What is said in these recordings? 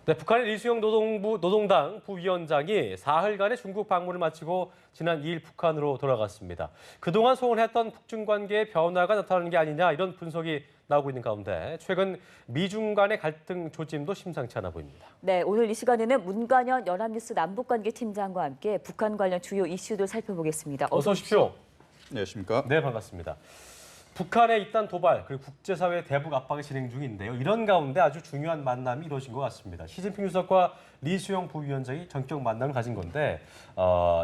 네, 북한의 리수영 노동당 부위원장이 사흘간의 중국 방문을 마치고 지난 2일 북한으로 돌아갔습니다. 그동안 소원했던 북중 관계의 변화가 나타나는 게 아니냐 이런 분석이 나오고 있는 가운데 최근 미중 간의 갈등 조짐도 심상치 않아 보입니다. 네, 오늘 이 시간에는 문관현 연합뉴스 남북관계팀장과 함께 북한 관련 주요 이슈들 살펴보겠습니다. 어서 오십시오. 안녕하십니까? 네, 반갑습니다. 북한의 잇단 도발 그리고 국제사회 대북 압박이 진행 중인데요. 이런 가운데 아주 중요한 만남이 이루어진 것 같습니다. 시진핑 주석과 리수영 부위원장이 전격 만남을 가진 건데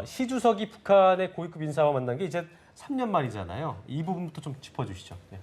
시 주석이 북한의 고위급 인사와 만난 게 이제 3년 만이잖아요. 이 부분부터 좀 짚어주시죠. 네.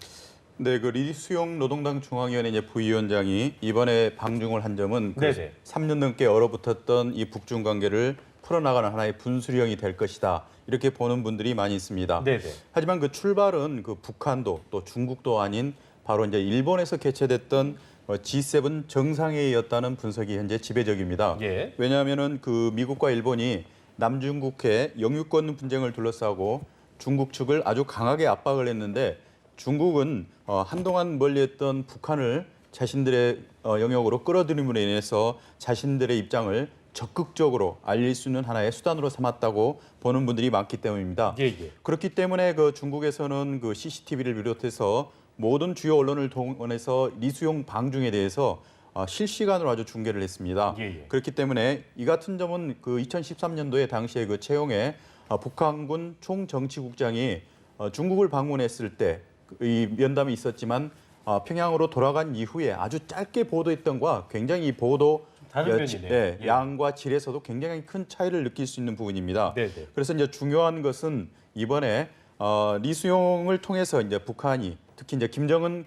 네, 그 리수용 노동당 중앙위원회 이제 부위원장이 이번에 방중을 한 점은 그 3년 넘게 얼어붙었던 이 북중 관계를 풀어나가는 하나의 분수령이 될 것이다. 이렇게 보는 분들이 많이 있습니다. 네네. 하지만 그 출발은 그 북한도 또 중국도 아닌 바로 이제 일본에서 개최됐던 G7 정상회의였다는 분석이 현재 지배적입니다. 예. 왜냐하면은 그 미국과 일본이 남중국해 영유권 분쟁을 둘러싸고 중국 측을 아주 강하게 압박을 했는데 중국은 한동안 멀리했던 북한을 자신들의 영역으로 끌어들임으로 인해서 자신들의 입장을 적극적으로 알릴 수 있는 하나의 수단으로 삼았다고 보는 분들이 많기 때문입니다. 예, 예. 그렇기 때문에 그 중국에서는 그 CCTV를 비롯해서 모든 주요 언론을 동원해서 리수용 방중에 대해서 실시간으로 아주 중계를 했습니다. 예, 예. 그렇기 때문에 이 같은 점은 그 2013년도에 당시에 그 최용해 북한군 총정치국장이 중국을 방문했을 때 이 면담이 있었지만 평양으로 돌아간 이후에 아주 짧게 보도했던 것과 굉장히 이 보도 다른 면이네요. 예. 양과 질에서도 굉장히 큰 차이를 느낄 수 있는 부분입니다. 네네. 그래서 이제 중요한 것은 이번에 리수용을 통해서 이제 북한이 특히 이제 김정은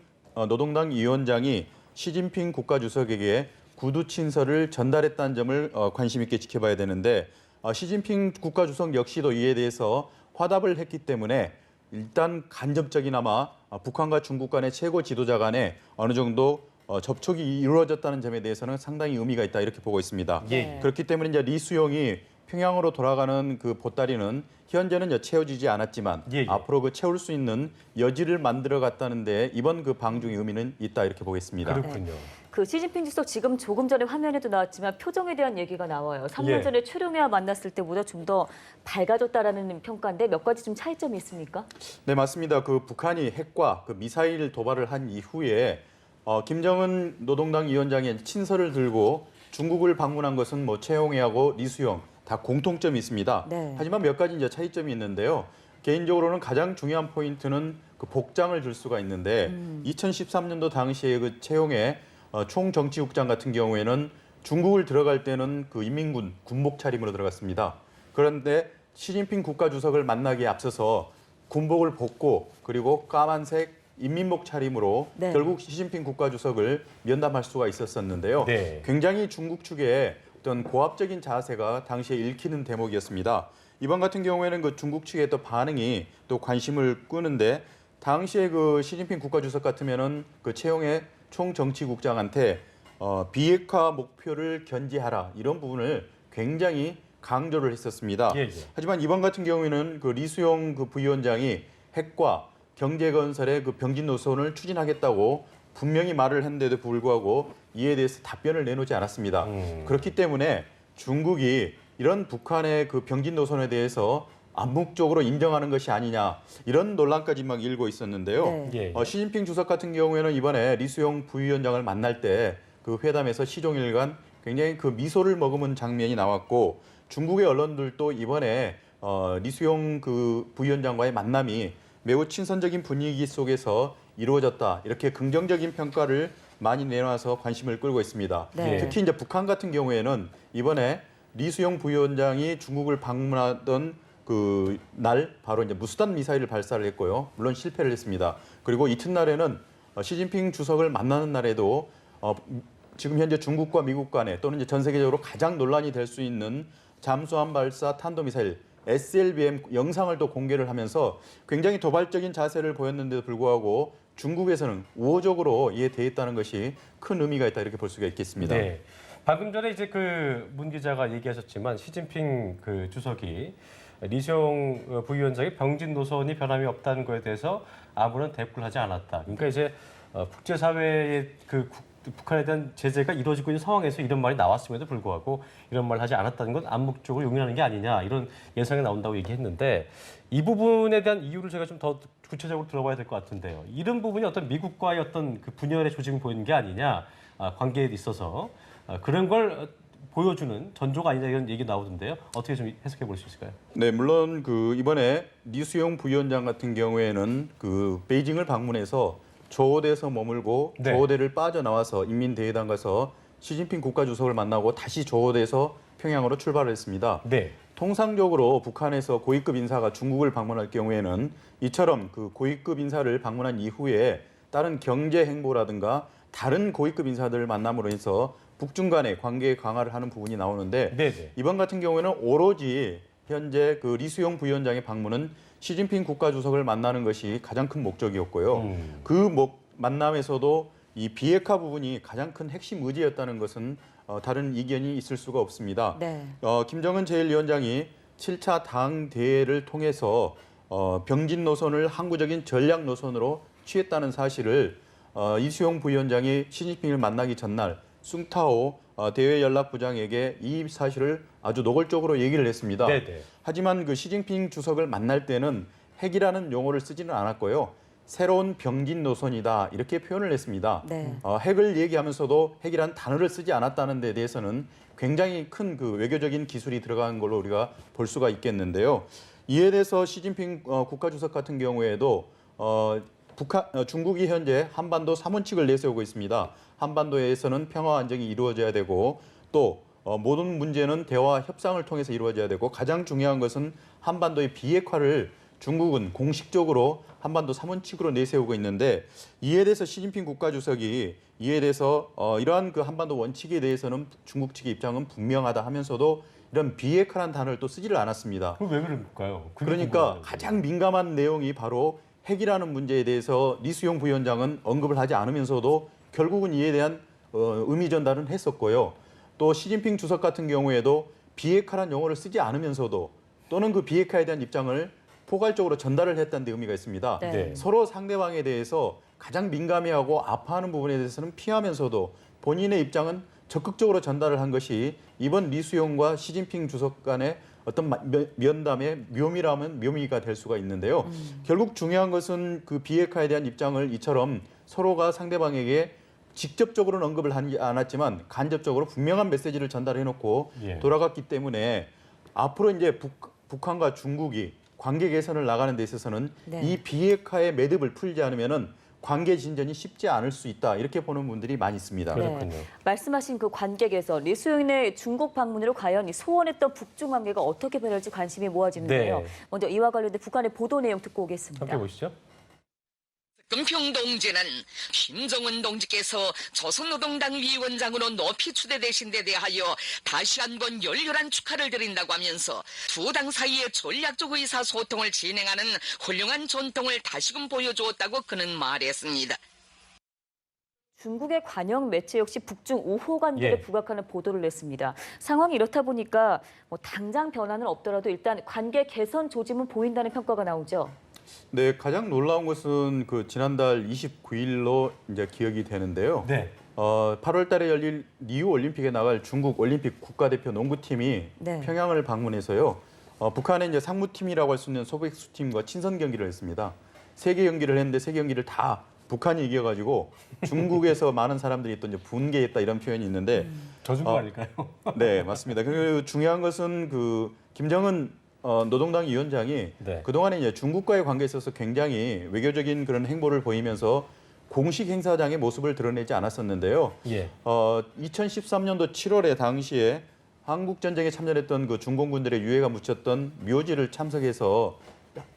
노동당 위원장이 시진핑 국가주석에게 구두 친서를 전달했다는 점을 관심 있게 지켜봐야 되는데 시진핑 국가주석 역시도 이에 대해서 화답을 했기 때문에 일단 간접적이나마 북한과 중국 간의 최고 지도자 간에 어느 정도 접촉이 이루어졌다는 점에 대해서는 상당히 의미가 있다 이렇게 보고 있습니다. 예. 그렇기 때문에 이제 리수용이 평양으로 돌아가는 그 보따리는 현재는 이제 채워지지 않았지만 예, 예. 앞으로 그 채울 수 있는 여지를 만들어 갔다는데 이번 그 방중의 의미는 있다 이렇게 보겠습니다. 그렇군요. 그 시진핑 주석 지금 조금 전에 화면에도 나왔지만 표정에 대한 얘기가 나와요. 3년 예. 전에 최룡해와 만났을 때보다 좀 더 밝아졌다라는 평가인데 몇 가지 좀 차이점이 있습니까? 네, 맞습니다. 그 북한이 핵과 그 미사일 도발을 한 이후에 김정은 노동당 위원장의 친서를 들고 중국을 방문한 것은 뭐 최용해하고 리수용 다 공통점이 있습니다. 네. 하지만 몇 가지 이제 차이점이 있는데요. 개인적으로는 가장 중요한 포인트는 그 복장을 들 수가 있는데 2013년도 당시에 그 최용해 총정치국장 같은 경우에는 중국을 들어갈 때는 그 인민군 군복 차림으로 들어갔습니다. 그런데 시진핑 국가주석을 만나기에 앞서서 군복을 벗고 그리고 까만색 인민복 차림으로 네. 결국 시진핑 국가주석을 면담할 수가 있었었는데요. 네. 굉장히 중국 측의 어떤 고압적인 자세가 당시에 읽히는 대목이었습니다. 이번 같은 경우에는 그 중국 측의 또 반응이 또 관심을 끄는데 당시에 그 시진핑 국가주석 같으면은 그 최용해 총정치국장한테 비핵화 목표를 견지하라 이런 부분을 굉장히 강조를 했었습니다. 예, 예. 하지만 이번 같은 경우에는 그 리수용 그 부위원장이 핵과 경제건설의 그 병진 노선을 추진하겠다고 분명히 말을 했는데도 불구하고 이에 대해서 답변을 내놓지 않았습니다. 그렇기 때문에 중국이 이런 북한의 그 병진 노선에 대해서 암묵적으로 인정하는 것이 아니냐 이런 논란까지 막 일고 있었는데요. 네. 예, 예. 시진핑 주석 같은 경우에는 이번에 리수용 부위원장을 만날 때 그 회담에서 시종일관 굉장히 그 미소를 머금은 장면이 나왔고 중국의 언론들도 이번에 리수용 그 부위원장과의 만남이 매우 친선적인 분위기 속에서 이루어졌다 이렇게 긍정적인 평가를 많이 내놔서 관심을 끌고 있습니다. 네. 특히 이제 북한 같은 경우에는 이번에 리수용 부위원장이 중국을 방문하던 그 날 바로 이제 무수단 미사일을 발사를 했고요. 물론 실패를 했습니다. 그리고 이튿날에는 시진핑 주석을 만나는 날에도 지금 현재 중국과 미국 간에 또는 이제 전 세계적으로 가장 논란이 될 수 있는 잠수함 발사 탄도미사일 SLBM 영상을 또 공개를 하면서 굉장히 도발적인 자세를 보였는데도 불구하고 중국에서는 우호적으로 이에 대했다는 것이 큰 의미가 있다 이렇게 볼 수가 있겠습니다. 네. 방금 전에 이제 그 문 기자가 얘기하셨지만 시진핑 그 주석이 리수용 부위원장의 병진 노선이 변함이 없다는 거에 대해서 아무런 대꾸를 하지 않았다. 그러니까 이제 국제사회의 그 북한에 대한 제재가 이루어지고 있는 상황에서 이런 말이 나왔음에도 불구하고 이런 말을 하지 않았다는 건 암묵적으로 용인하는 게 아니냐 이런 예상이 나온다고 얘기했는데 이 부분에 대한 이유를 제가 좀 더 구체적으로 들어봐야 될 것 같은데요. 이런 부분이 어떤 미국과의 어떤 그 분열의 조짐을 보이는 게 아니냐 관계에 있어서 그런 걸 보여주는 전조가 아니냐 이런 얘기 나오던데요. 어떻게 좀 해석해 볼 수 있을까요? 네, 물론 그 이번에 리수용 부위원장 같은 경우에는 그 베이징을 방문해서 조호대에서 머물고 네. 조호대를 빠져나와서 인민대회당 가서 시진핑 국가주석을 만나고 다시 조호대에서 평양으로 출발을 했습니다. 네. 통상적으로 북한에서 고위급 인사가 중국을 방문할 경우에는 이처럼 그 고위급 인사를 방문한 이후에 다른 경제 행보라든가 다른 고위급 인사들을 만남으로 해서 북중 간의 관계 강화를 하는 부분이 나오는데 네네. 이번 같은 경우에는 오로지 현재 그 리수용 부위원장의 방문은 시진핑 국가주석을 만나는 것이 가장 큰 목적이었고요. 그 만남에서도 이 비핵화 부분이 가장 큰 핵심 의제였다는 것은 다른 이견이 있을 수가 없습니다. 네. 김정은 제1위원장이 7차 당대회를 통해서 병진 노선을 항구적인 전략 노선으로 취했다는 사실을 이수용 부위원장이 시진핑을 만나기 전날 숭타오 대외연락부장에게 이 사실을 아주 노골적으로 얘기를 했습니다. 네네. 하지만 그 시진핑 주석을 만날 때는 핵이라는 용어를 쓰지는 않았고요. 새로운 병진 노선이다 이렇게 표현을 했습니다. 네. 핵을 얘기하면서도 핵이라는 단어를 쓰지 않았다는 데 대해서는 굉장히 큰 그 외교적인 기술이 들어간 걸로 우리가 볼 수가 있겠는데요. 이에 대해서 시진핑 국가주석 같은 경우에도 중국이 현재 한반도 3원칙을 내세우고 있습니다. 한반도에서는 평화 안정이 이루어져야 되고 또 모든 문제는 대화 협상을 통해서 이루어져야 되고 가장 중요한 것은 한반도의 비핵화를 중국은 공식적으로 한반도 3원칙으로 내세우고 있는데 이에 대해서 시진핑 국가주석이 이에 대해서 이러한 그 한반도 원칙에 대해서는 중국 측의 입장은 분명하다 하면서도 이런 비핵화라는 단어를 또 쓰지를 않았습니다. 그럼 왜 그럴까요? 그게 그러니까 궁금하네요. 가장 민감한 내용이 바로 핵이라는 문제에 대해서 리수용 부위원장은 언급을 하지 않으면서도 결국은 이에 대한 의미 전달은 했었고요. 또 시진핑 주석 같은 경우에도 비핵화라는 용어를 쓰지 않으면서도 또는 그 비핵화에 대한 입장을 포괄적으로 전달을 했다는 데 의미가 있습니다. 네. 네. 서로 상대방에 대해서 가장 민감해하고 아파하는 부분에 대해서는 피하면서도 본인의 입장은 적극적으로 전달을 한 것이 이번 리수용과 시진핑 주석 간의 어떤 면담의 묘미라면 묘미가 될 수가 있는데요. 결국 중요한 것은 그 비핵화에 대한 입장을 이처럼 서로가 상대방에게 직접적으로는 언급을 하지 않았지만 간접적으로 분명한 메시지를 전달해놓고 예. 돌아갔기 때문에 앞으로 이제 북한과 중국이 관계 개선을 나가는 데 있어서는 네. 이 비핵화의 매듭을 풀지 않으면은 관계 진전이 쉽지 않을 수 있다 이렇게 보는 분들이 많이 있습니다. 그렇군요. 말씀하신 그 관계 개선, 리수용의 중국 방문으로 과연 이 소원했던 북중 관계가 어떻게 변할지 관심이 모아지는데요. 네. 먼저 이와 관련된 북한의 보도 내용 듣고 오겠습니다. 함께 보시죠. 금평 동지는 김정은 동지께서 조선노동당 위원장으로 높이 추대되신 데 대하여 다시 한번 열렬한 축하를 드린다고 하면서 두 당 사이의 전략적 의사소통을 진행하는 훌륭한 전통을 다시금 보여주었다고 그는 말했습니다. 중국의 관영 매체 역시 북중 우호 관계를 예. 부각하는 보도를 냈습니다. 상황이 이렇다 보니까 당장 변화는 없더라도 일단 관계 개선 조짐은 보인다는 평가가 나오죠. 네, 가장 놀라운 것은 그 지난달 29일로 이제 기억이 되는데요. 네. 8월 달에 열릴 리우 올림픽에 나갈 중국 올림픽 국가대표 농구팀이 네. 평양을 방문해서요. 북한의 이제 상무팀이라고 할 수 있는 소백수 팀과 친선 경기를 했습니다. 3개 경기를 했는데 3개 경기를 다 북한이 이겨가지고 중국에서 많은 사람들이 또 이제 분개했다 이런 표현이 있는데 저준 거 아닐까요? 네, 맞습니다. 그 중요한 것은 그 김정은 노동당 위원장이 네. 그동안에 이제 중국과의 관계에 있어서 굉장히 외교적인 그런 행보를 보이면서 공식 행사장의 모습을 드러내지 않았었는데요. 예. 2013년도 7월에 당시에 한국 전쟁에 참전했던 그 중공군들의 유해가 묻혔던 묘지를 참석해서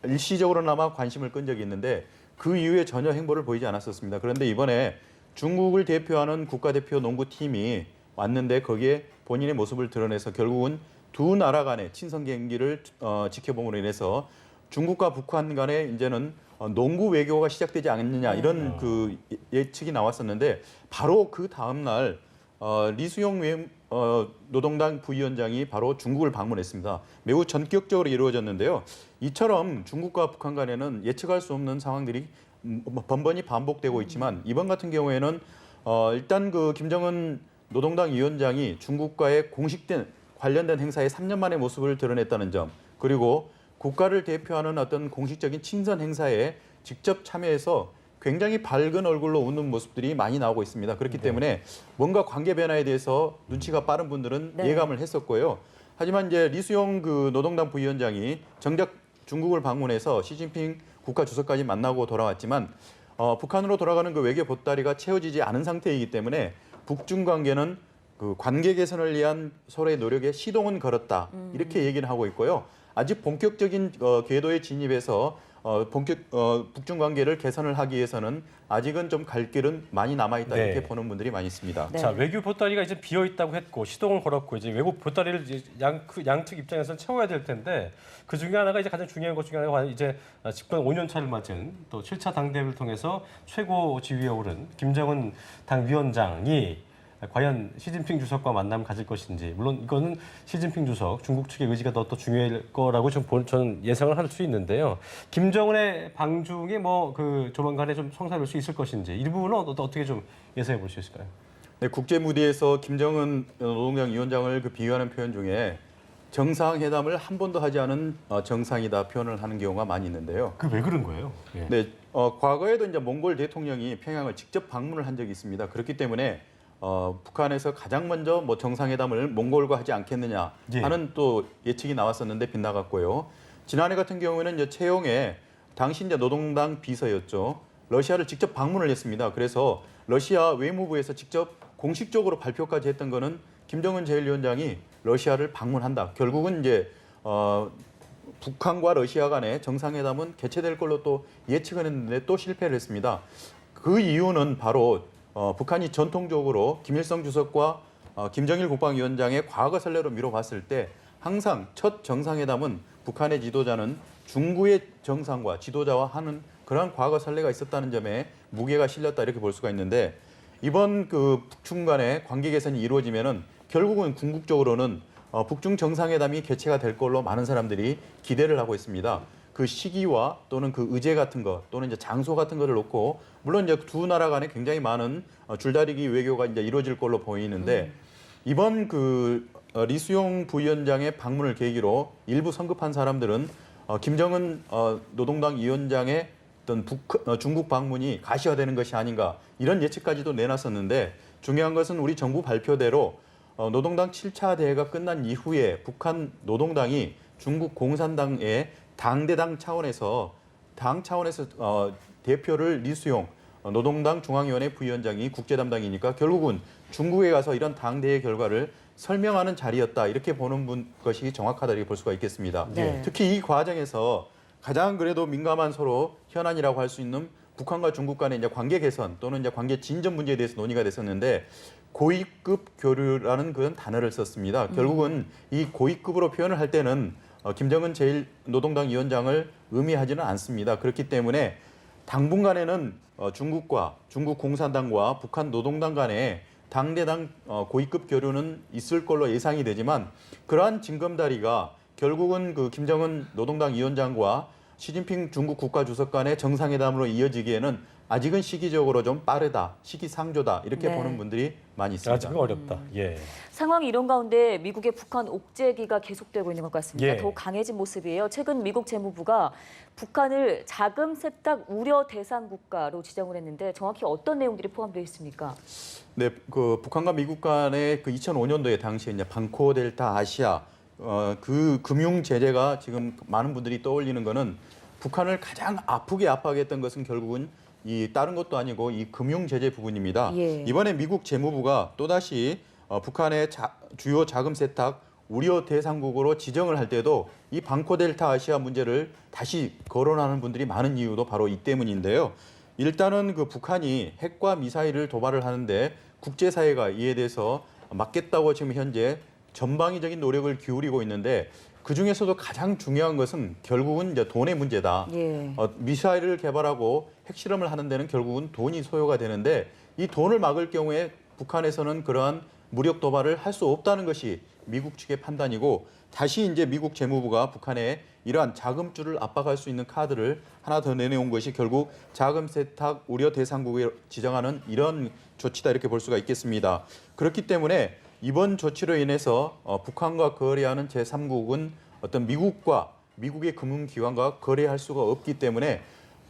일시적으로나마 관심을 끈 적이 있는데 그 이후에 전혀 행보를 보이지 않았었습니다. 그런데 이번에 중국을 대표하는 국가대표 농구팀이 왔는데 거기에 본인의 모습을 드러내서 결국은 두 나라 간의 친선 경기를 지켜봄으로 인해서 중국과 북한 간에 이제는 농구 외교가 시작되지 않느냐 이런 그 예측이 나왔었는데 바로 그 다음 날 리수용 노동당 부위원장이 바로 중국을 방문했습니다. 매우 전격적으로 이루어졌는데요. 이처럼 중국과 북한 간에는 예측할 수 없는 상황들이 번번이 반복되고 있지만 이번 같은 경우에는 일단 그 김정은 노동당 위원장이 중국과의 공식된 관련된 행사에 3년 만에 모습을 드러냈다는 점, 그리고 국가를 대표하는 어떤 공식적인 친선 행사에 직접 참여해서 굉장히 밝은 얼굴로 웃는 모습들이 많이 나오고 있습니다. 그렇기 때문에 뭔가 관계 변화에 대해서 눈치가 빠른 분들은 네. 예감을 했었고요. 하지만 이제 리수용 그 노동당 부위원장이 정작 중국을 방문해서 시진핑 국가주석까지 만나고 돌아왔지만 북한으로 돌아가는 그 외교 보따리가 채워지지 않은 상태이기 때문에 북중 관계는 그 관계 개선을 위한 서로의 노력에 시동은 걸었다. 이렇게 얘기를 하고 있고요. 아직 본격적인 궤도에 진입해서 북중 관계를 개선을 하기 위해서는 아직은 좀 갈 길은 많이 남아 있다. 네. 이렇게 보는 분들이 많이 있습니다. 네. 자, 외교 보따리가 이제 비어 있다고 했고 시동을 걸었고 이제 외국 보따리를 이제 양측 입장에서는 채워야 될 텐데 그 중에 하나가 이제 가장 중요한 것 중에 하나가 이제 집권 5년 차를 맞은 또 7차 당대회를 통해서 최고 지위에 오른 김정은 당 위원장이 과연 시진핑 주석과 만남을 가질 것인지, 물론 이거는 시진핑 주석 중국 측의 의지가 더 중요할 거라고 저는 예상을 할 수 있는데요. 김정은의 방중이 뭐 그 조만간에 좀 성사될 수 있을 것인지 이 부분은 어떻게 좀 예상해 볼 수 있을까요? 네, 국제 무대에서 김정은 노동당 위원장을 그 비유하는 표현 중에 정상회담을 한 번도 하지 않은 정상이다 표현을 하는 경우가 많이 있는데요. 그 왜 그런 거예요? 예. 네, 과거에도 이제 몽골 대통령이 평양을 직접 방문을 한 적이 있습니다. 그렇기 때문에 북한에서 가장 먼저 뭐 정상회담을 몽골과 하지 않겠느냐 하는 또 예측이 나왔었는데 빗나갔고요. 지난해 같은 경우에는 이제 채용에 당시 이제 노동당 비서였죠. 러시아를 직접 방문을 했습니다. 그래서 러시아 외무부에서 직접 공식적으로 발표까지 했던 거는 김정은 제1위원장이 러시아를 방문한다. 결국은 이제 북한과 러시아 간의 정상회담은 개최될 걸로 또 예측을 했는데 또 실패를 했습니다. 그 이유는 바로 북한이 전통적으로 김일성 주석과 김정일 국방위원장의 과거 선례로 미뤄봤을 때 항상 첫 정상회담은 북한의 지도자는 중국의 정상과 지도자와 하는 그러한 과거 선례가 있었다는 점에 무게가 실렸다 이렇게 볼 수가 있는데 이번 그 북중 간의 관계 개선이 이루어지면은 결국은 궁극적으로는 북중 정상회담이 개최가 될 걸로 많은 사람들이 기대를 하고 있습니다. 그 시기와 또는 그 의제 같은 것 또는 이제 장소 같은 것을 놓고 물론 이제 두 나라 간에 굉장히 많은 줄다리기 외교가 이제 이루어질 걸로 보이는데 이번 그 리수용 부위원장의 방문을 계기로 일부 성급한 사람들은 김정은 노동당 위원장의 어떤 중국 방문이 가시화되는 것이 아닌가 이런 예측까지도 내놨었는데 중요한 것은 우리 정부 발표대로 노동당 7차 대회가 끝난 이후에 북한 노동당이 중국 공산당의 당대당 차원에서 대표를 리수용 노동당 중앙위원회 부위원장이 국제 담당이니까 결국은 중국에 가서 이런 당대회 결과를 설명하는 자리였다 이렇게 보는 것이 정확하다 이렇게 볼 수가 있겠습니다. 네. 특히 이 과정에서 가장 그래도 민감한 서로 현안이라고 할 수 있는 북한과 중국 간의 이제 관계 개선 또는 이제 관계 진전 문제에 대해서 논의가 됐었는데 고위급 교류라는 그런 단어를 썼습니다. 결국은 이 고위급으로 표현을 할 때는 김정은 제1노동당 위원장을 의미하지는 않습니다. 그렇기 때문에 당분간에는 중국과 중국 공산당과 북한 노동당 간에 당대당 고위급 교류는 있을 걸로 예상이 되지만 그러한 징검다리가 결국은 그 김정은 노동당 위원장과 시진핑 중국 국가주석 간의 정상회담으로 이어지기에는 아직은 시기적으로 좀 빠르다, 시기상조다 이렇게 네. 보는 분들이 많이 있습니다. 아직은 어렵다. 예. 상황이 이런 가운데 미국의 북한 옥죄기가 계속되고 있는 것 같습니다. 예. 더욱 강해진 모습이에요. 최근 미국 재무부가 북한을 자금 세탁 우려 대상 국가로 지정을 했는데 정확히 어떤 내용들이 포함되어 있습니까? 네, 그 북한과 미국 간의 그 2005년도에 당시에 이제 방코 델타 아시아 그 금융 제재가 지금 많은 분들이 떠올리는 거는 북한을 가장 아프게 압박했던 것은 결국은 이 다른 것도 아니고 이 금융 제재 부분입니다. 예. 이번에 미국 재무부가 또다시 북한의 주요 자금 세탁 우려 대상국으로 지정을 할 때도 이 방코 델타 아시아 문제를 다시 거론하는 분들이 많은 이유도 바로 이 때문인데요. 일단은 그 북한이 핵과 미사일을 도발을 하는데 국제사회가 이에 대해서 막겠다고 지금 현재 전방위적인 노력을 기울이고 있는데 그 중에서도 가장 중요한 것은 결국은 이제 돈의 문제다. 예. 미사일을 개발하고 핵실험을 하는 데는 결국은 돈이 소요가 되는데 이 돈을 막을 경우에 북한에서는 그러한 무력 도발을 할 수 없다는 것이 미국 측의 판단이고 다시 이제 미국 재무부가 북한에 이러한 자금줄을 압박할 수 있는 카드를 하나 더 내놓은 것이 결국 자금 세탁 우려 대상국에 지정하는 이런 조치다 이렇게 볼 수가 있겠습니다. 그렇기 때문에 이번 조치로 인해서 북한과 거래하는 제3국은 어떤 미국의 금융기관과 거래할 수가 없기 때문에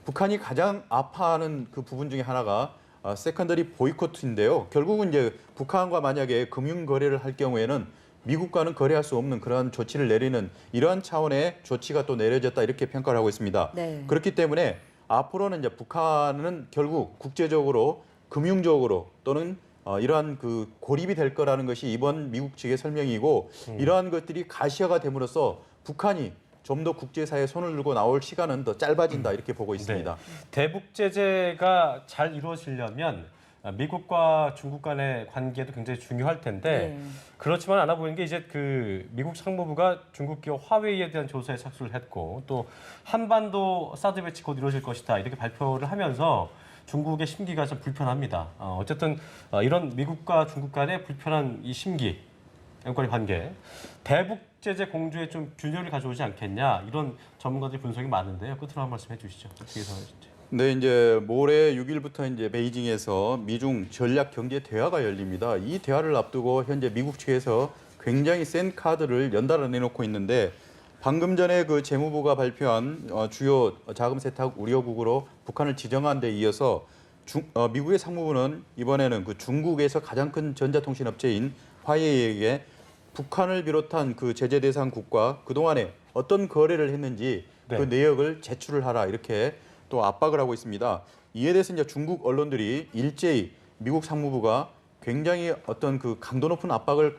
북한이 가장 아파하는 그 부분 중에 하나가 세컨더리 보이콧인데요. 결국은 이제 북한과 만약에 금융 거래를 할 경우에는 미국과는 거래할 수 없는 그러한 조치를 내리는 이러한 차원의 조치가 또 내려졌다 이렇게 평가를 하고 있습니다. 네. 그렇기 때문에 앞으로는 이제 북한은 결국 국제적으로 금융적으로 또는 이러한 그 고립이 될 거라는 것이 이번 미국 측의 설명이고 이러한 것들이 가시화가 됨으로써 북한이 좀 더 국제사회에 손을 들고 나올 시간은 더 짧아진다 이렇게 보고 있습니다. 대북 제재가 잘 이루어지려면 미국과 중국 간의 관계도 굉장히 중요할 텐데 네. 그렇지만 않아 보이는 게 이제 그 미국 상무부가 중국 기업 화웨이에 대한 조사에 착수를 했고 또 한반도 사드 배치 곧 이루어질 것이다 이렇게 발표를 하면서 중국의 심기가 좀 불편합니다. 어쨌든 이런 미국과 중국 간의 불편한 이 심기, 양권의 관계, 대북 제재 공조에 좀 균열을 가져오지 않겠냐 이런 전문가들의 분석이 많은데요. 끝으로 한 말씀 해주시죠. 어떻게 생각하시죠? 네, 이제 모레 6일부터 이제 베이징에서 미중 전략 경제 대화가 열립니다. 이 대화를 앞두고 현재 미국 측에서 굉장히 센 카드를 연달아 내놓고 있는데 방금 전에 그 재무부가 발표한 주요 자금 세탁 우려국으로 북한을 지정한 데 이어서 미국의 상무부는 이번에는 그 중국에서 가장 큰 전자통신 업체인 화웨이에게 북한을 비롯한 그 제재 대상 국가 그동안에 어떤 거래를 했는지 네. 그 내역을 제출을 하라 이렇게 또 압박을 하고 있습니다. 이에 대해서 이제 중국 언론들이 일제히 미국 상무부가 굉장히 어떤 그 강도 높은 압박을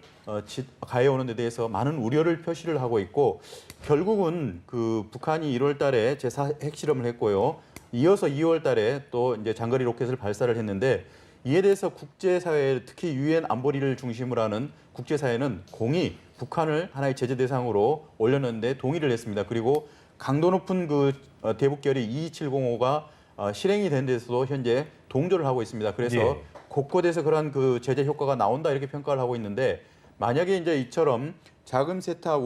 가해오는 데 대해서 많은 우려를 표시를 하고 있고 결국은 그 북한이 1월 달에 제4 핵실험을 했고요. 이어서 2월 달에 또 이제 장거리 로켓을 발사를 했는데 이에 대해서 국제사회 특히 유엔 안보리를 중심으로 하는 국제사회는 공히 북한을 하나의 제재 대상으로 올렸는데 동의를 했습니다. 그리고 강도 높은 그 대북결의 22705가 실행이 된 데서도 현재 동조를 하고 있습니다. 그래서 예. 곳곳에서 그러한 그 제재 효과가 나온다 이렇게 평가를 하고 있는데 만약에 이제 이처럼 자금 세탁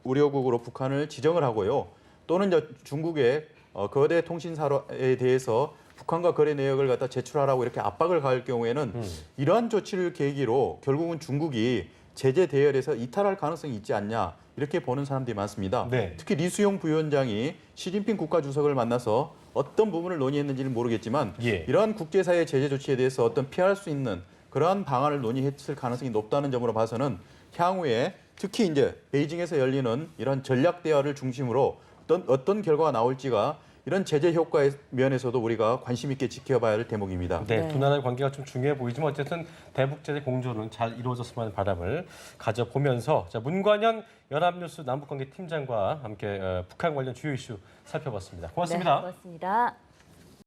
우려국으로 북한을 지정을 하고요. 또는 이제 중국의 거대 통신사에 대해서 북한과 거래 내역을 갖다 제출하라고 이렇게 압박을 가할 경우에는 이러한 조치를 계기로 결국은 중국이 제재 대열에서 이탈할 가능성이 있지 않냐 이렇게 보는 사람들이 많습니다. 네. 특히 리수용 부위원장이 시진핑 국가주석을 만나서 어떤 부분을 논의했는지는 모르겠지만 예. 이러한 국제사회 제재 조치에 대해서 어떤 피할 수 있는 그러한 방안을 논의했을 가능성이 높다는 점으로 봐서는 향후에 특히 이제 베이징에서 열리는 이런 전략 대화를 중심으로 어떤 결과가 나올지가 이런 제재 효과의 면에서도 우리가 관심 있게 지켜봐야 할 대목입니다. 네, 네. 두 나라의 관계가 좀 중요해 보이지만 어쨌든 대북 제재 공조는 잘 이루어졌으면 하는 바람을 가져보면서 자, 문관현 연합뉴스 남북관계 팀장과 함께 북한 관련 주요 이슈 살펴봤습니다. 고맙습니다. 네, 고맙습니다.